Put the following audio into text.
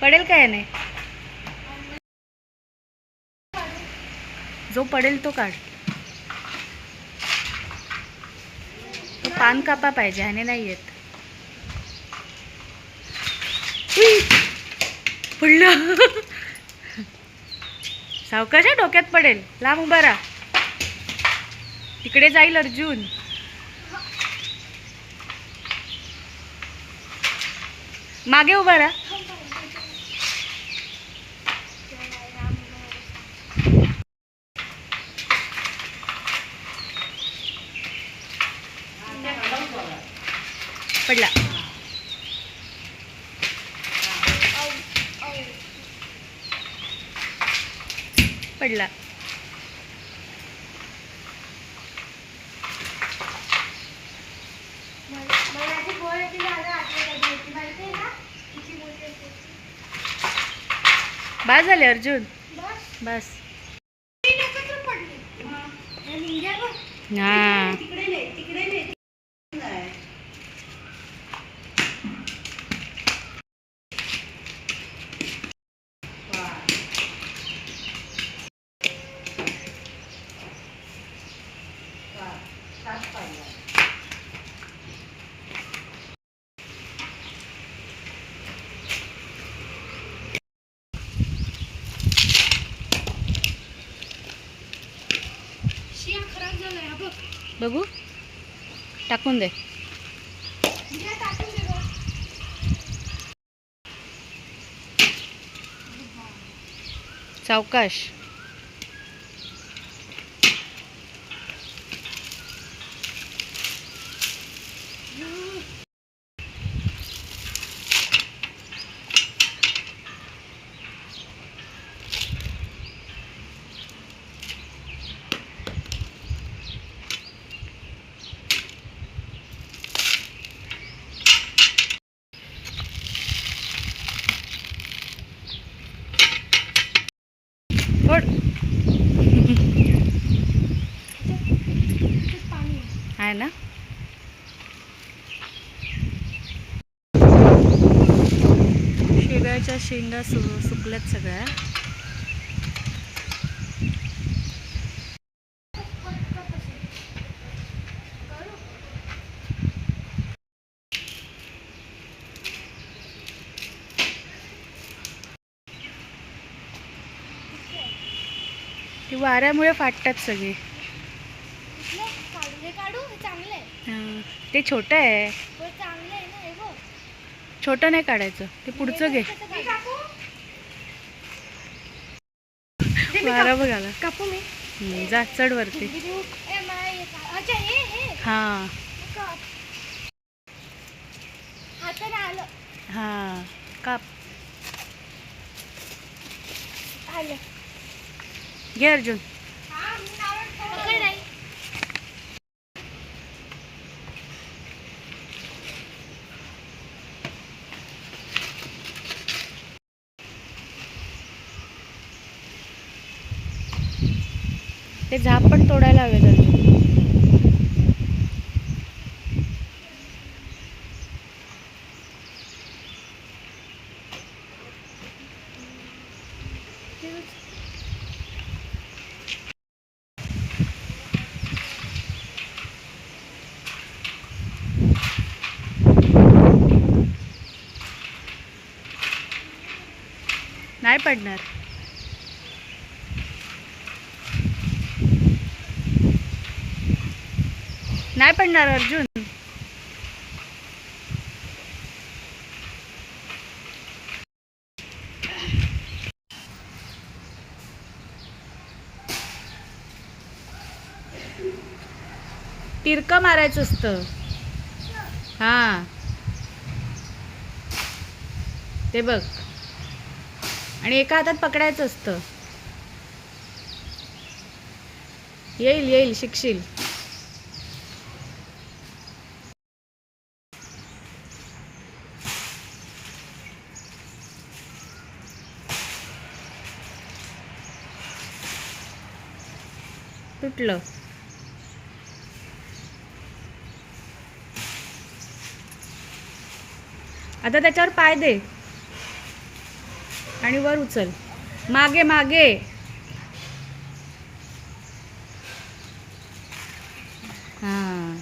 पडेल काय नाही? जो पडेल तो काढ. तो पान कापा पाहिजे, ह्याने नाही येत. पडलं. सावकाश डोक्यात पडेल. लांब उभा राहा. तिकडे जाईल अर्जुन. मागे उभा राहा. पडला. पडला. बस झाले अर्जुन, बस. हा बघू, टाकून दे. सावकाश. आहे ना. शेवयाच्या शेंगा सुकल्यात सगळ्या. ती वाऱ्यामुळे फाटतात सगळे. ते छोटं आहे. छोटं नाही काढायचं, ते पुढचं घे. वारा बघाला. कापू मी. जा चढ वरती. हा हा काप. घे अर्जुन. ते झाप पण तोडायला हवेत अर्जुन. नाही पडणार. नाही पडणार अर्जुन. तिरकं मारायचं असतं. हा ते बघ, आणि एका हातात पकडायचं असतं. येईल येईल, शिकशील. तुटलं. आता त्याच्यावर पाय दे. आणि वर उचल. मागे मागे. हां.